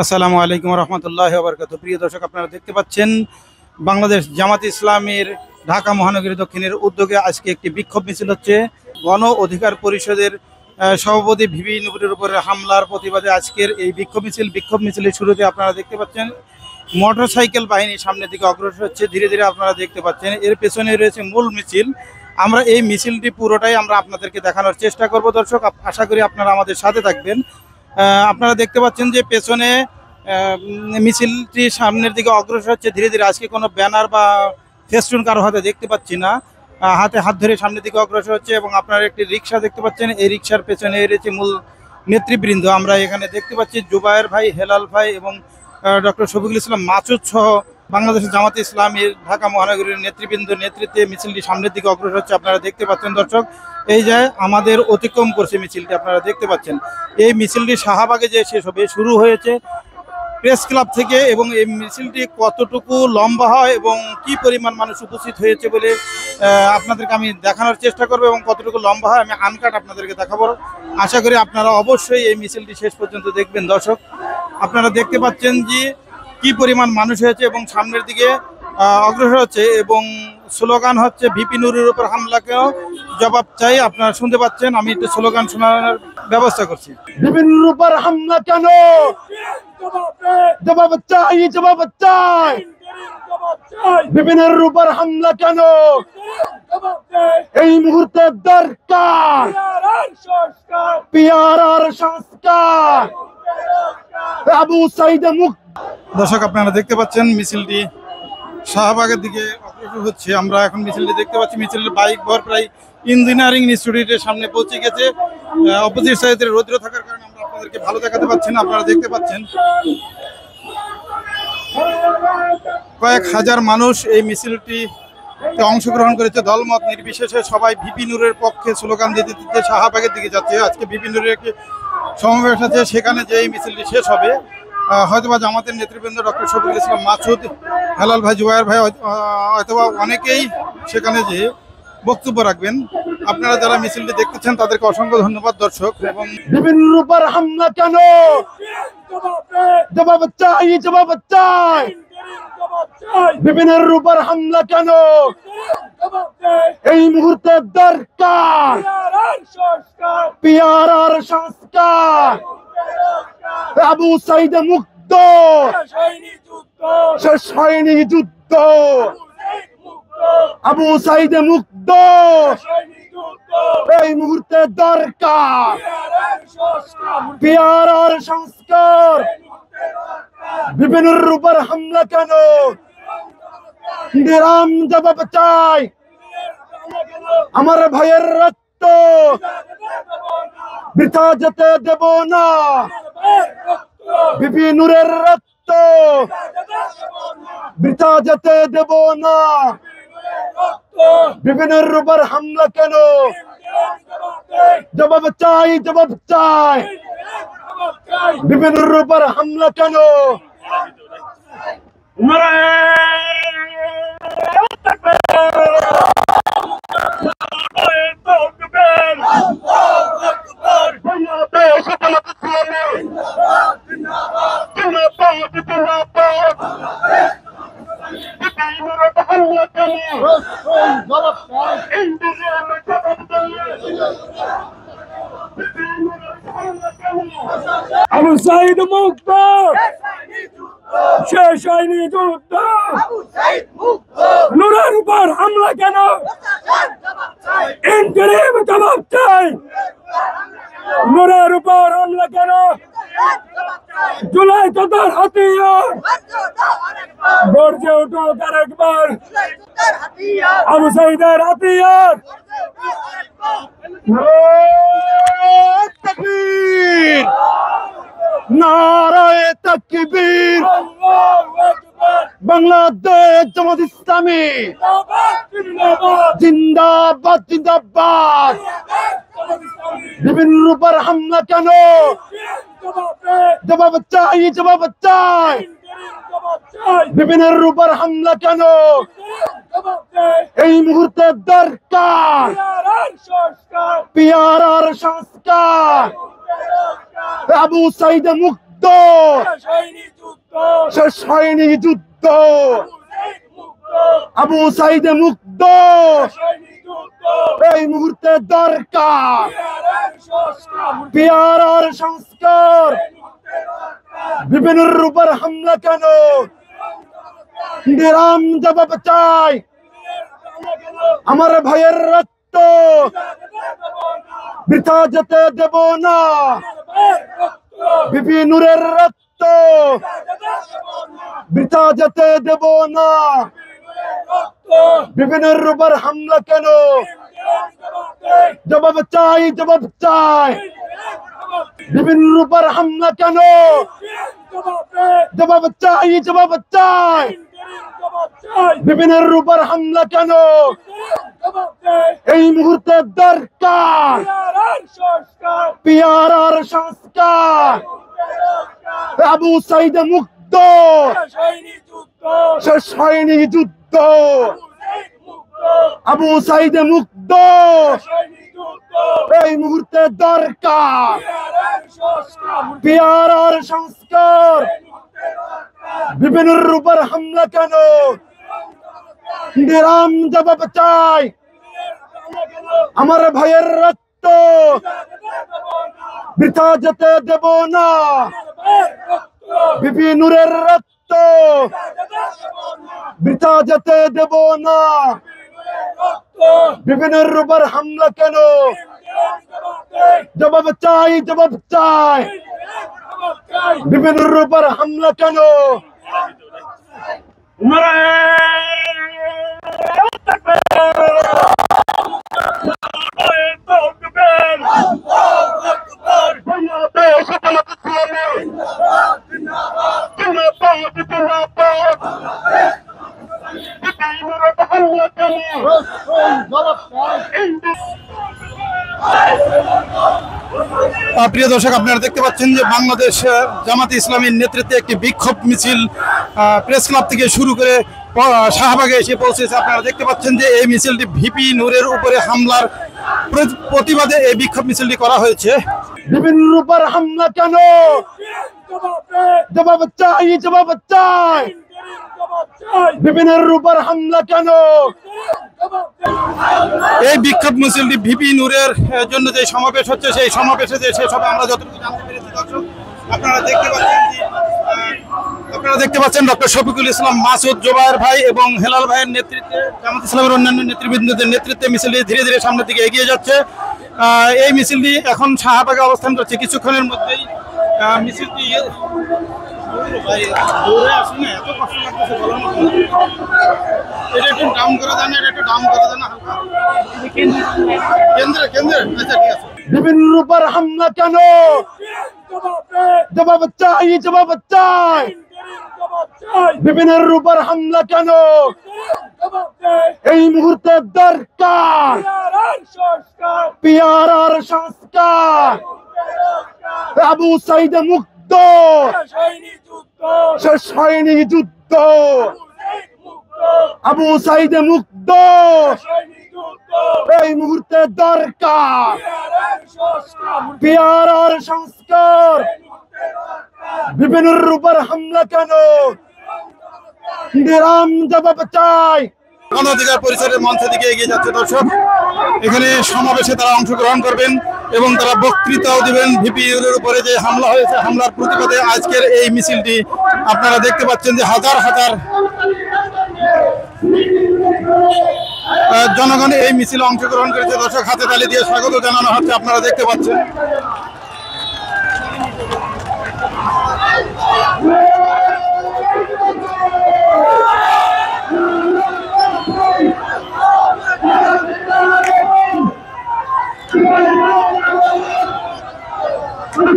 আসসালামু আলাইকুম রহমতুল্লাহি ওয়া বারাকাতুহু। প্রিয় দর্শক, আপনারা দেখতে পাচ্ছেন বাংলাদেশ জামাত ইসলামীর ঢাকা মহানগরী দক্ষিণের উদ্যোগে আজকে একটি বিক্ষোভ মিছিল হচ্ছে। গণ অধিকার পরিষদের সভাপতি ভিপি নুপুরের উপরে হামলার প্রতিবাদে আজকের এই বিক্ষোভ মিছিলের শুরুতে আপনারা দেখতে পাচ্ছেন মোটরসাইকেল বাহিনী সামনের দিকে অগ্রসর হচ্ছে। ধীরে ধীরে আপনারা দেখতে পাচ্ছেন এর পেছনে রয়েছে মূল মিছিল। আমরা এই মিছিলটি পুরোটাই আমরা আপনাদেরকে দেখানোর চেষ্টা করব। দর্শক, আশা করি আপনারা আমাদের সাথে থাকবেন। আপনারা দেখতে পাচ্ছেন যে পেছনে মিছিলটি সামনের দিকে অগ্রসর হচ্ছে ধীরে ধীরে। আজকে কোনো ব্যানার বা ফেস্টুন কারো হাতে দেখতে পাচ্ছি না। হাতে হাত ধরে সামনের দিকে অগ্রসর হচ্ছে এবং আপনারা একটি রিক্সা দেখতে পাচ্ছেন। এই রিক্সার পেছনে রয়েছে মূল নেতৃবৃন্দ। আমরা এখানে দেখতে পাচ্ছি জুবায়ের ভাই, হেলাল ভাই এবং ডক্টর শফিকুল ইসলাম মাসুদ সহ বাংলাদেশের জামাতে ইসলামীর ঢাকা মহানগরীর নেতৃবৃন্দের নেতৃত্বে মিছিলটি সামনের দিকে অগ্রসর হচ্ছে। আপনারা দেখতে পাচ্ছেন দর্শক, এই যে আমাদের অতিক্রম করছে মিছিলটি, আপনারা দেখতে পাচ্ছেন। এই মিছিলটি শাহবাগে যে শেষ হবে, শুরু হয়েছে প্রেস ক্লাব থেকে, এবং এই মিছিলটি কতটুকু লম্বা হয় এবং কি পরিমাণ মানুষ উপস্থিত হয়েছে বলে আপনাদেরকে আমি দেখানোর চেষ্টা করবো, এবং কতটুকু লম্বা হয় আমি আনকাট আপনাদেরকে দেখাবো। আশা করি আপনারা অবশ্যই এই মিছিলটি শেষ পর্যন্ত দেখবেন। দর্শক, আপনারা দেখতে পাচ্ছেন যে কি পরিমাণ মানুষ হয়েছে এবং সামনের দিকে অগ্রসর হচ্ছে, এবং স্লোগান হচ্ছে ভিপি নুরের উপর হামলাকেও জবাব চাই। আপনারা শুনতে পাচ্ছেন, আমি একটু স্লোগান শোনানোর ব্যবস্থা করছি। ভিপি নুরের উপর হামলা কেন? জবাব চাই, জবাব চাই। ভিপি নুরের উপর হামলা কেন? এই মুহূর্তে দরকার পিআরআর সংস্কার। আবু সাইদ মুক্ত। দর্শক, আপনারা দেখতে পাচ্ছেন মিছিলটি শাহবাগের দিকে অগ্রসর হচ্ছে। আমরা এখন মিছিলটি দেখতে পাচ্ছি, মিছিলের বাইক ভর প্রায় ইঞ্জিনিয়ারিং ইনস্টিটিউটের সামনে পৌঁছে গেছে। অপোজিট সাইডে রৌদ্র থাকার কারণে আমরা আপনাদেরকে ভালো দেখাতে পাচ্ছি না। আপনারা দেখতে পাচ্ছেন কয়েক হাজার মানুষ এই মিছিলটি অংশগ্রহণ করেছে। দলমত নির্বিশেষে সবাই ভিপি নুরের পক্ষে স্লোগান দিতে দিতে শাহবাগের দিকে যাচ্ছে। আজকে ভিপি নুরের একটি সমাবেশ আছে, সেখানে যে এই মিছিলটি শেষ হবে হয়তোবা জামাতের নেতৃবৃন্দ ডক্টর শফিকুল ইসলাম মাসুদ, হেলাল ভাই, জুবায়ের ভাই হয়তোবা অনেকেই সেখানে যে বক্তব্য রাখবেন। আপনারা যারা মিছিলটি দেখতেছেন তাদেরকে অসংখ্য ধন্যবাদ দর্শক। এবং বিভিন্ন উপর হামলা কেন? জবাব চাই, জবাব চাই। বিভিন্নের উপর হামলা কেন? এই মুহূর্তে দরকার পিআরআর সংস্কার। আবু সাইদ মুক্ত, শেষ হয়নি যুদ্ধ। আবু সাইদ মুক্ত, এই মুহূর্তে দরকার পিআরআর সংস্কার। বিভিন্নের উপর হামলা কেন? নিরাম জবাব চাই। আমার ভাইয়ের রক্ত বৃথা যেতে দেব না। ভিপি নুরের রক্ত বৃথা যেতে দেব না। বিভিন্নের উপর হামলা কেন? জবাব চাই, জবাব চাই। বিভিন্নের উপর হামলা কেন? আবু সাইদ মুক্ত, শেষ হয়নি যুদ্ধ। নুরের উপর হামলা কেন? ইন্টারিম জবাব চাই। নুরের উপর হামলা কেন? জুলাই তোদের হাতিয়ার গর্জে উঠুক আরেকবার। আবু সাইদের হাতিয়ার। তাকবীর, নারায়ে তাকবীর। বাংলাদেশ জামাত ইসলামী জিন্দাবাদ, জিন্দাবাদ। বিভিন্ন উপর হামলা কেন? জবাব চাই, জবাব চাই। বিভিন্নের উপর হামলা কেন? এই মুহূর্তে দরকার পিআরআর সংস্কার। আবু সাইদ মুক্ত, শেষ হয়নি যুদ্ধ আবু সাইদ মুক্ত এই মুহূর্তে দরকার পিয়ারার সংস্কার বিপিনের উপর হামলা কেন নিরাম জবাব চাই আমার ভাইয়ের রক্ত বৃথা যেতে দেব না বিপি নূরের রক্ত বৃথা যেতে দেব না বিপিনের উপর হামলা কেন জবাব চাই বিপিনের উপর হামলা কেন জবাব চাই বিপিনের উপর হামলা কেন এই মুহূর্তে দরকার পিয়ারার সংস্কার আবু সাইদ মুক্ত শেষ হয়নি যুদ্ধ আবু সাইদ মুক্ত এই মুহূর্তে দরকার পিয়ারার সংস্কার বিপিনের উপর হামলা কেন নিরাম জবাব চাই আমার ভাইয়ের রক্ত বৃথা যেতে দেব না বিপি নূরের রক্ত বৃথা যেতে দেব না বিপিনের উপর হামলা কেন জবাব চাই বিপিনের উপর হামলা কেন প্রিয় দর্শক, আপনারা দেখতে পাচ্ছেন যে বাংলাদেশ জামাতে ইসলামীর নেতৃত্বে একটি বিক্ষোভ মিছিল প্রেস ক্লাব থেকে শুরু করে শাহবাগে এসে পৌঁছেছে। আপনারা দেখতে পাচ্ছেন যে এই মিছিলটি ভিপি নূরের উপরে হামলার প্রতিবাদে এই বিক্ষোভ মিছিলটি করা হয়েছে। বিপিনের উপর হামলা কেন জবাব চাই বিপিনের উপর হামলা কেন এই বিক্ষোভ মিছিলটি ভিপি নূরের জন্য যে সমাবেশ হচ্ছে সেই সমাবেশে যে শেষ হবে আমরা যতটুকু জানতে পেরেছি। দর্শক, আপনারা দেখতে পাচ্ছেন ডক্টর শফিকুল ইসলাম মাসুদ, জোবায়ের ভাই এবং হেলাল ভাইয়ের নেতৃত্বে জামাত ইসলামের অন্যান্য নেতৃবৃন্দদের নেতৃত্বে মিছিলটি ধীরে ধীরে সামনের দিকে এগিয়ে যাচ্ছে। এই মিছিলটি এখন শাহবাগে অবস্থান করছে। কিছুক্ষণের মধ্যেই মিছিলটি বিপিনের উপর হামলা কেন জবাব চাই বিপিনের উপর হামলা কেন এই মুহূর্তে দরকার পিয়ারার সংস্কার আবু সাইদ মুক্ত শেষ হয়নি যুদ্ধ আবু সাইদ মুক্ত এই মুহূর্তে দরকার পিয়ারার সংস্কার বিপিনের উপর হামলা কেন নিরাম জবাব চাই গণ অধিকার পরিষদের মঞ্চ দিকে এগিয়ে যাচ্ছে। দর্শক, এখানে সমাবেশে তারা অংশগ্রহণ করবেন এবং তারা বক্তৃতাও দিবেন। ভিপির উপরে যে হামলা হয়েছে, হামলার প্রতিবাদে আজকের এই মিছিলটি আপনারা দেখতে পাচ্ছেন যে হাজার হাজার জনগণ এই মিছিলে অংশগ্রহণ করেছে। দর্শক, হাতে তালি দিয়ে স্বাগত জানানো হচ্ছে, আপনারা দেখতে পাচ্ছেন।